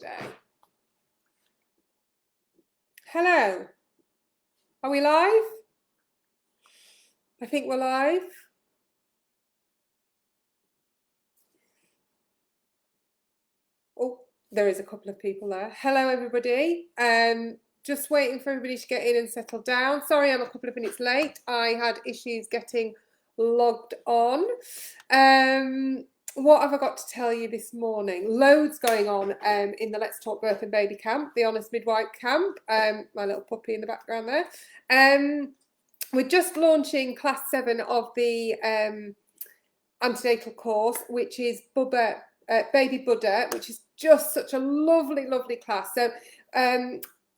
today. Hello. Are we live? I think we're live. Oh, there is a couple of people there. Hello, everybody. Just waiting for everybody to get in and settle down. Sorry, I'm a couple of minutes late. I had issues getting logged on. What have I got to tell you this morning? Loads going on in the Let's Talk Birth and Baby camp, the Honest Midwife camp. My little puppy in the background there. We're just launching class 7 of the antenatal course, which is Baby Buddha, which is just such a lovely, lovely class. So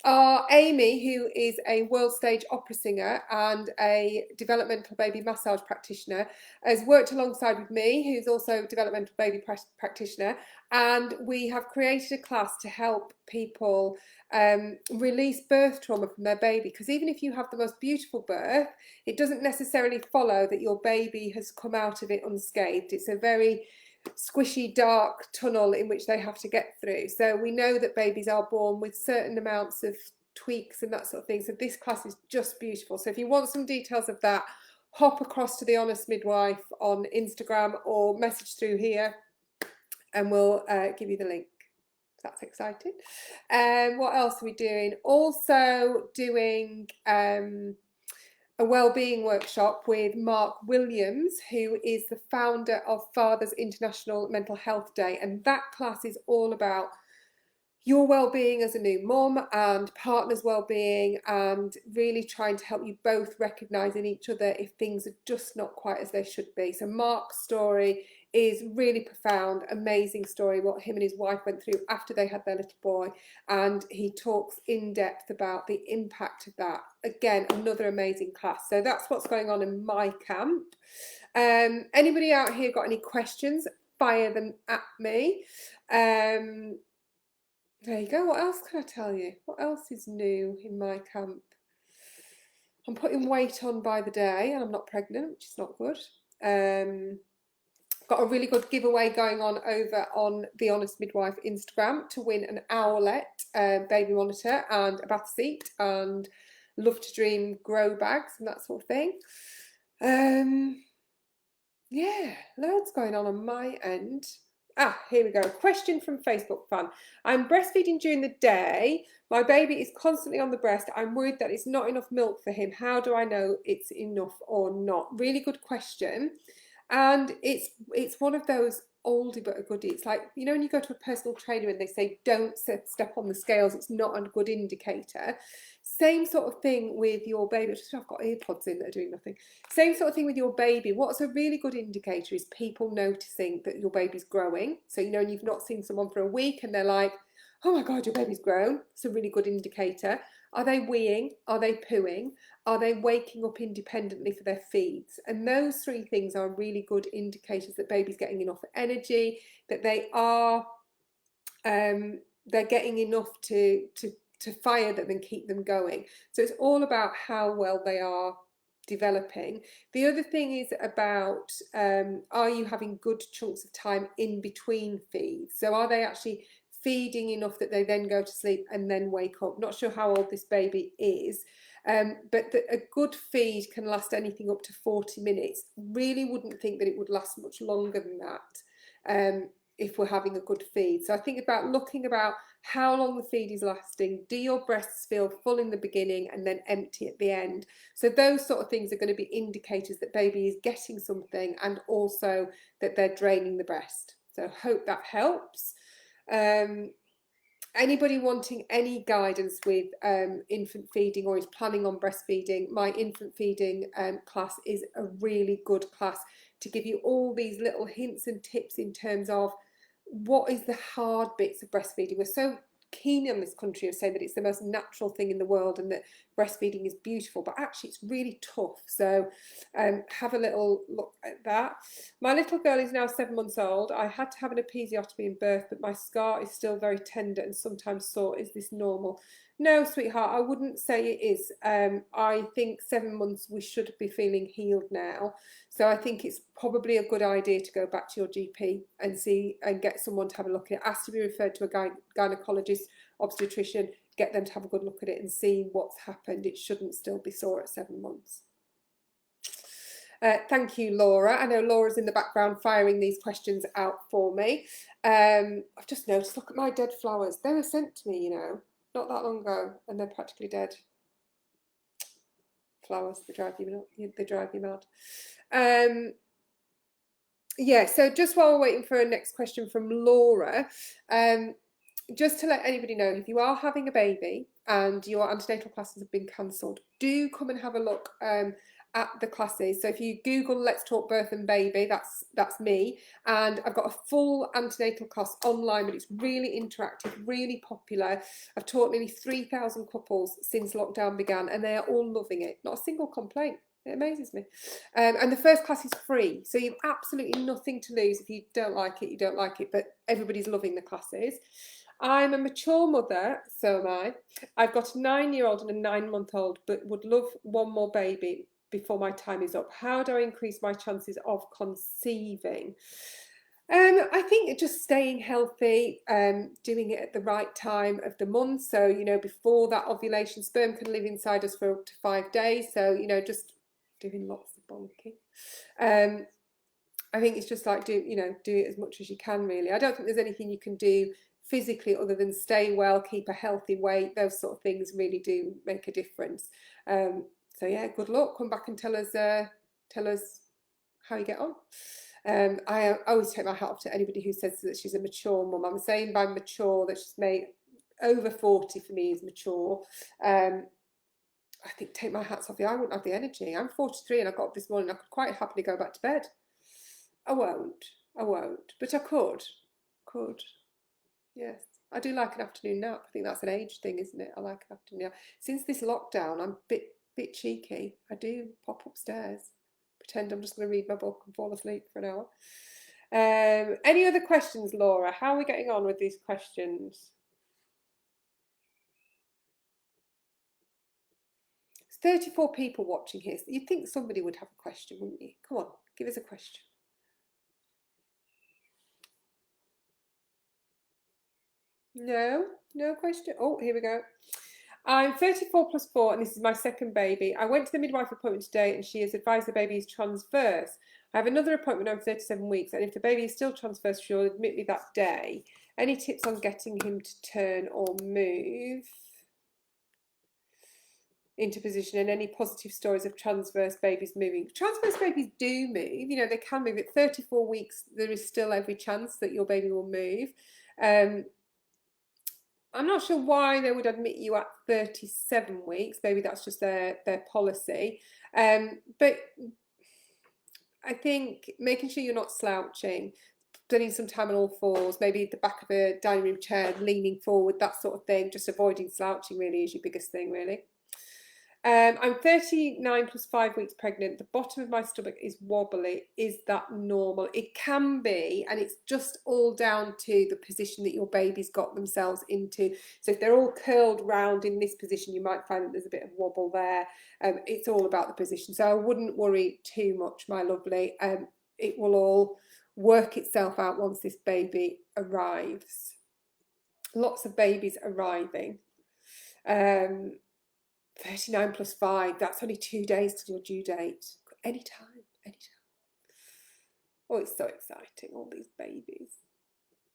our Amy, who is a world stage opera singer and a developmental baby massage practitioner, has worked alongside with me, who's also a developmental baby practitioner, and we have created a class to help people release birth trauma from their baby, because even if you have the most beautiful birth, it doesn't necessarily follow that your baby has come out of it unscathed. It's a very squishy, dark tunnel in which they have to get through. So we know that babies are born with certain amounts of tweaks and that sort of thing. So this class is just beautiful. So if you want some details of that, hop across to the Honest Midwife on Instagram or message through here and we'll give you the link. That's exciting. What else are we doing? Also doing a wellbeing workshop with Mark Williams, who is the founder of Fathers International Mental Health Day, and that class is all about your well-being as a new mum and partner's well-being, and really trying to help you both recognise in each other if things are just not quite as they should be. So Mark's story is really profound, amazing story, what him and his wife went through after they had their little boy, and he talks in depth about the impact of that. Again, another amazing class. So that's what's going on in my camp. Anybody out here got any questions? Fire them at me. There you go. What else can I tell you? What else is new in my camp? I'm putting weight on by the day and I'm not pregnant, which is not good. Got a really good giveaway going on over on the Honest Midwife Instagram to win an Owlet baby monitor and a bath seat and Love to Dream grow bags and that sort of thing. Yeah, loads going on my end. Here we go. Question from Facebook fan. I'm breastfeeding during the day. My baby is constantly on the breast. I'm worried that it's not enough milk for him. How do I know it's enough or not? Really good question. And it's one of those oldie but a goodie. It's like, you know, when you go to a personal trainer and they say don't step on the scales, it's not a good indicator. Same sort of thing with your baby. I've got earpods in that are doing nothing. Same sort of thing with your baby. What's a really good indicator is people noticing that your baby's growing. So, you know, and you've not seen someone for a week and they're like, oh my God, your baby's grown. It's a really good indicator. Are they weeing? Are they pooing? Are they waking up independently for their feeds? And those 3 things are really good indicators that baby's getting enough energy, that they are they're getting enough to fire them and keep them going. So it's all about how well they are developing. The other thing is about are you having good chunks of time in between feeds? So are they actually feeding enough that they then go to sleep and then wake up? Not sure how old this baby is, but a good feed can last anything up to 40 minutes. Really wouldn't think that it would last much longer than that if we're having a good feed. So I think about looking about how long the feed is lasting. Do your breasts feel full in the beginning and then empty at the end? So those sort of things are going to be indicators that baby is getting something and also that they're draining the breast. So hope that helps. Anybody wanting any guidance with infant feeding or is planning on breastfeeding, my infant feeding class is a really good class to give you all these little hints and tips in terms of what is the hard bits of breastfeeding. We're so keen in this country of saying that it's the most natural thing in the world and that breastfeeding is beautiful, but actually it's really tough. So have a little look at that. My little girl is now 7 months old. I had to have an episiotomy in birth, but my scar is still very tender and sometimes sore. Is this normal? No, sweetheart, I wouldn't say it is. I think 7 months we should be feeling healed now. So I think it's probably a good idea to go back to your GP and see and get someone to have a look at it. Ask to be referred to a gynecologist, obstetrician, get them to have a good look at it and see what's happened. It shouldn't still be sore at 7 months. Thank you, Laura. I know Laura's in the background firing these questions out for me. I've just noticed, look at my dead flowers. They were sent to me, you know, not that long ago, and they're practically dead. Flowers, they drive you mad. Yeah, so just while we're waiting for a next question from Laura, just to let anybody know, if you are having a baby and your antenatal classes have been cancelled, do come and have a look at the classes. So if you Google Let's Talk Birth and Baby, that's me, and I've got a full antenatal class online, but it's really interactive, really popular. I've taught nearly 3,000 couples since lockdown began, and they are all loving it. Not a single complaint. It amazes me. And the first class is free, so you've absolutely nothing to lose. If you don't like it, you don't like it, but everybody's loving the classes. I'm a mature mother, so am I. I've got a 9-year-old and a 9-month-old, but would love one more baby before my time is up. How do I increase my chances of conceiving? I think just staying healthy, doing it at the right time of the month. So, you know, before that ovulation, sperm can live inside us for up to 5 days. So, you know, just doing lots of bonking. I think it's just like do it as much as you can, really. I don't think there's anything you can do physically other than stay well, keep a healthy weight. Those sort of things really do make a difference. So yeah, good luck. Come back and tell us how you get on. I always take my hat off to anybody who says that she's a mature mum. I'm saying by mature that she's made over 40 for me is mature. I think take my hats off. I wouldn't have the energy. I'm 43 and I got up this morning. I could quite happily go back to bed. I won't, but I could. Yes, I do like an afternoon nap. I think that's an age thing, isn't it? I like an afternoon nap. Since this lockdown, I'm a bit cheeky. I do pop upstairs, pretend I'm just going to read my book and fall asleep for an hour. Any other questions, Laura? How are we getting on with these questions? There's 34 people watching here. You'd think somebody would have a question, wouldn't you? Come on, give us a question. No question. Oh, here we go. I'm 34 plus 4 and this is my second baby. I went to the midwife appointment today and she has advised the baby is transverse. I have another appointment when I'm 37 weeks and if the baby is still transverse, she'll admit me that day. Any tips on getting him to turn or move into position and any positive stories of transverse babies moving? Transverse babies do move, you know, they can move. At 34 weeks, there is still every chance that your baby will move. I'm not sure why they would admit you at 37 weeks. Maybe that's just their policy. But I think making sure you're not slouching, spending some time on all fours, maybe at the back of a dining room chair, leaning forward, that sort of thing. Just avoiding slouching really is your biggest thing, really. I'm 39 plus 5 weeks pregnant. The bottom of my stomach is wobbly. Is that normal? It can be, and it's just all down to the position that your baby's got themselves into. So if they're all curled round in this position, you might find that there's a bit of wobble there. It's all about the position. So I wouldn't worry too much, my lovely. It will all work itself out once this baby arrives. Lots of babies arriving. 39 plus 5, that's only 2 days till your due date. Anytime. Oh, it's so exciting, all these babies.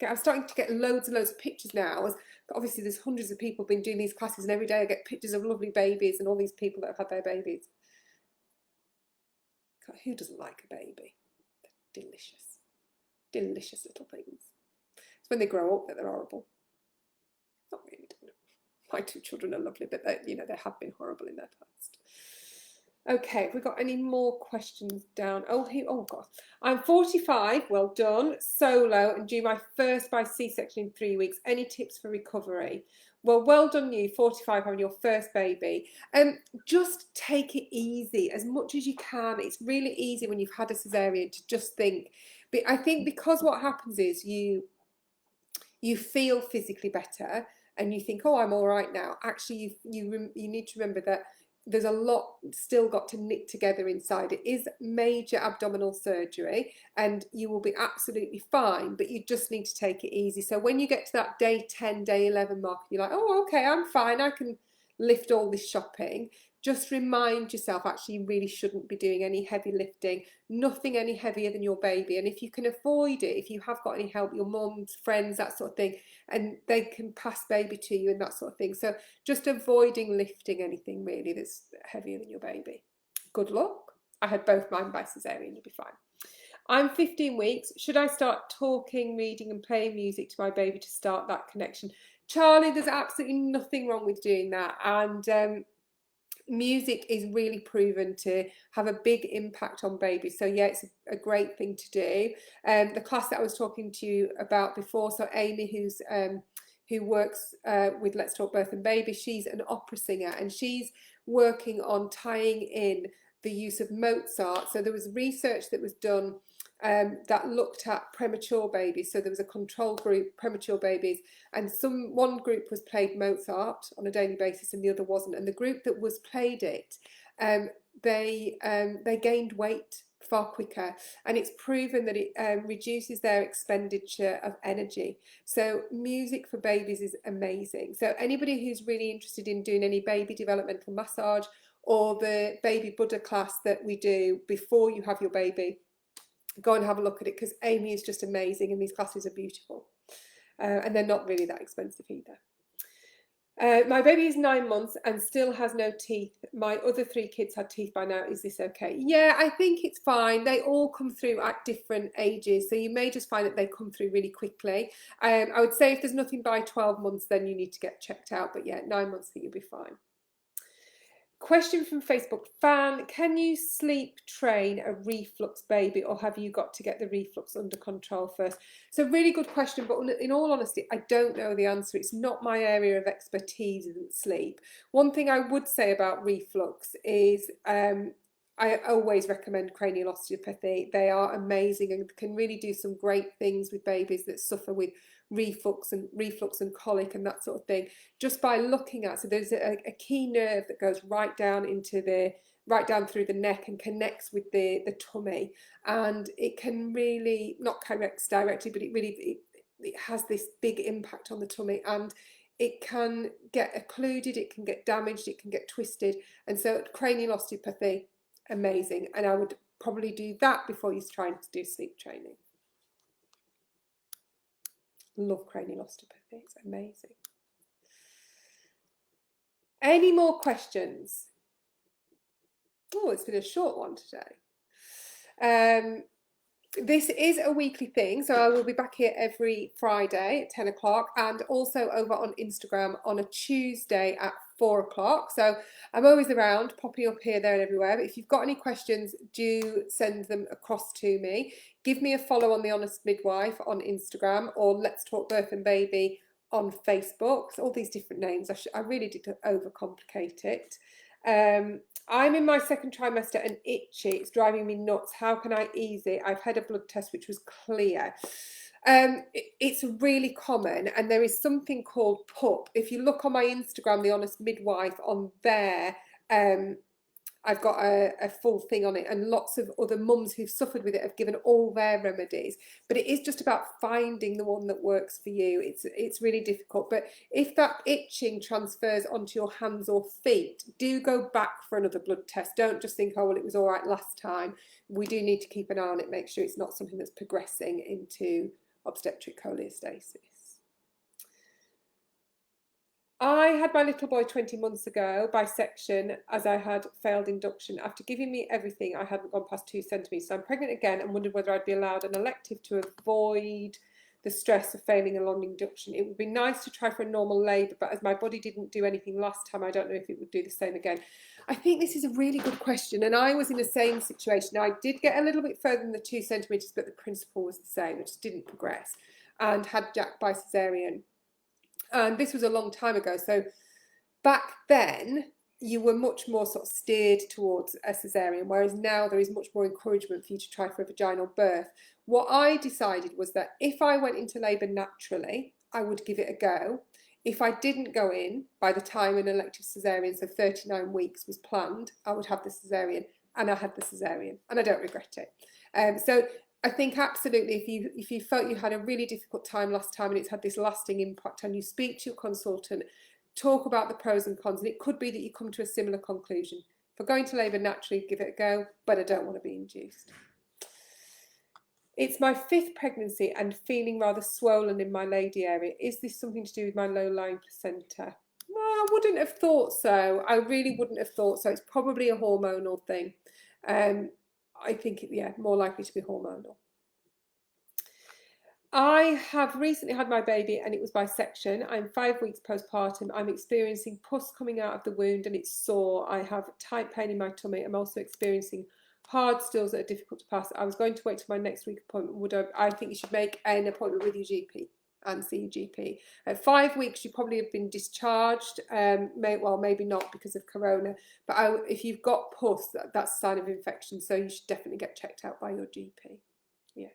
Okay, I'm starting to get loads and loads of pictures now. Obviously, there's hundreds of people been doing these classes, and every day I get pictures of lovely babies and all these people that have had their babies. God, who doesn't like a baby? They're delicious. Delicious little things. It's when they grow up that they're horrible. Not really, don't know. My 2 children are lovely, but they have been horrible in their past. Okay, have we got any more questions down? Oh, God. I'm 45, well done, solo, and due my first by C-section in 3 weeks. Any tips for recovery? Well done you, 45, having your first baby. Just take it easy as much as you can. It's really easy when you've had a cesarean to just think. But I think because what happens is you feel physically better, and you think, oh, I'm all right now. Actually, you need to remember that there's a lot still got to knit together inside. It is major abdominal surgery and you will be absolutely fine, but you just need to take it easy. So when you get to that day 10, day 11 mark, you're like, oh, okay, I'm fine, I can lift all this shopping. Just remind yourself, actually, you really shouldn't be doing any heavy lifting, nothing any heavier than your baby. And if you can avoid it, if you have got any help, your mum's, friends, that sort of thing, and they can pass baby to you and that sort of thing. So just avoiding lifting anything really that's heavier than your baby. Good luck. I had both mine by cesarean, you'll be fine. I'm 15 weeks. Should I start talking, reading and playing music to my baby to start that connection? Charlie, there's absolutely nothing wrong with doing that. And music is really proven to have a big impact on babies. So yeah, it's a great thing to do. The class that I was talking to you about before, so Amy, who works with Let's Talk Birth and Baby, she's an opera singer and she's working on tying in the use of Mozart. So there was research that was done that looked at premature babies. So there was a control group, premature babies, and one group was played Mozart on a daily basis and the other wasn't. And the group that was played it, they gained weight far quicker, and it's proven that it reduces their expenditure of energy. So music for babies is amazing. So anybody who's really interested in doing any baby developmental massage or the baby Buddha class that we do before you have your baby, go and have a look at it, because Amy is just amazing and these classes are beautiful. And they're not really that expensive either. My baby is 9 months and still has no teeth. My other 3 kids had teeth by now. Is this okay? Yeah, I think it's fine. They all come through at different ages. So you may just find that they come through really quickly. I would say if there's nothing by 12 months, then you need to get checked out. But yeah, 9 months, I think you'll be fine. Question from Facebook fan: can you sleep train a reflux baby, or have you got to get the reflux under control first? So really good question, but in all honesty, I don't know the answer. It's not my area of expertise, isn't sleep. One thing I would say about reflux is I always recommend cranial osteopathy. They are amazing and can really do some great things with babies that suffer with reflux and colic and that sort of thing, just by looking at. So there's a key nerve that goes right down through the neck and connects with the tummy, and it can really, not connects directly, but it has this big impact on the tummy, and it can get occluded, it can get damaged, it can get twisted. And so cranial osteopathy, amazing, and I would probably do that before you're trying to do sleep training. Love cranial osteopathy, it's amazing. Any more questions? Oh, it's been a short one today. This is a weekly thing, so I will be back here every Friday at 10 o'clock and also over on Instagram on a Tuesday at 4 o'clock. So I'm always around, popping up here, there and everywhere. But if you've got any questions, do send them across to me. Give me a follow on The Honest Midwife on Instagram, or Let's Talk Birth and Baby on Facebook. So all these different names. I really did overcomplicate it. I'm in my 2nd trimester and itchy. It's driving me nuts. How can I ease it? I've had a blood test which was clear. It's really common, and there is something called PUP. If you look on my Instagram, The Honest Midwife, on there, I've got a full thing on it, and lots of other mums who've suffered with it have given all their remedies. But it is just about finding the one that works for you. It's really difficult. But if that itching transfers onto your hands or feet, do go back for another blood test. Don't just think, oh, well, it was all right last time. We do need to keep an eye on it, make sure it's not something that's progressing into obstetric cholestasis. I had my little boy 20 months ago by section, as I had failed induction. After giving me everything, I hadn't gone past 2 centimetres. So I'm pregnant again and wondered whether I'd be allowed an elective to avoid the stress of failing a long induction. It would be nice to try for a normal labour, but as my body didn't do anything last time, I don't know if it would do the same again. I think this is a really good question, and I was in the same situation. I did get a little bit further than the 2 centimetres, but the principle was the same. It just didn't progress, and had Jack by cesarean. And this was a long time ago. So back then, you were much more sort of steered towards a cesarean, whereas now there is much more encouragement for you to try for a vaginal birth. What I decided was that if I went into labour naturally, I would give it a go. if I didn't go in by the time an elective caesarean, so 39 weeks was planned, I would have the caesarean, and I had the caesarean, and I don't regret it. So I think absolutely, if you felt you had a really difficult time last time and it's had this lasting impact on you, speak to your consultant, talk about the pros and cons, and it could be that you come to a similar conclusion. For going to labour naturally, give it a go, but I don't want to be induced. It's my 5th pregnancy and feeling rather swollen in my lady area. Is this something to do with my low-lying placenta? Well, I wouldn't have thought so. I really wouldn't have thought so. It's probably a hormonal thing. I think, yeah, more likely to be hormonal. I have recently had my baby and it was by section. I'm 5 weeks postpartum. I'm experiencing pus coming out of the wound and it's sore. I have tight pain in my tummy. I'm also experiencing hard stools that are difficult to pass. I was going to wait till my next week appointment. I think you should make an appointment with your GP and see your GP. At 5 weeks, you probably have been discharged. Well, maybe not because of corona, but if you've got pus, that's a sign of infection. So you should definitely get checked out by your GP. Yes.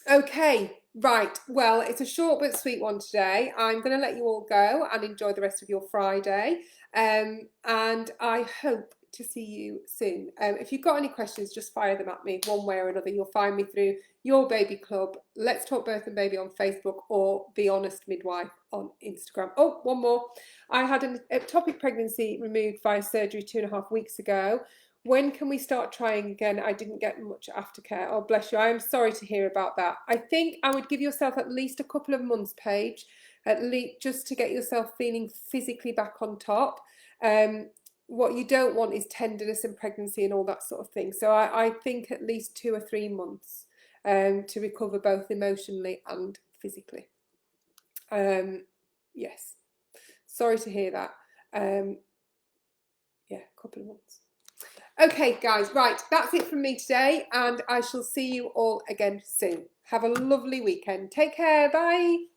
Okay, right. Well, it's a short but sweet one today. I'm going to let you all go and enjoy the rest of your Friday. And I hope to see you soon. If you've got any questions, just fire them at me one way or another. You'll find me through Your Baby Club, Let's Talk Birth and Baby on Facebook, or The Honest Midwife on Instagram. Oh, one more. I had an ectopic pregnancy removed via surgery 2.5 weeks ago. When can we start trying again? I didn't get much aftercare. Oh, bless you. I am sorry to hear about that. I think I would give yourself at least a couple of months, Paige, at least just to get yourself feeling physically back on top. What you don't want is tenderness and pregnancy and all that sort of thing. So I think at least 2 or 3 months to recover both emotionally and physically. Yes. Sorry to hear that. Yeah, a couple of months. Okay, guys, right, that's it from me today, and I shall see you all again soon. Have a lovely weekend. Take care. Bye.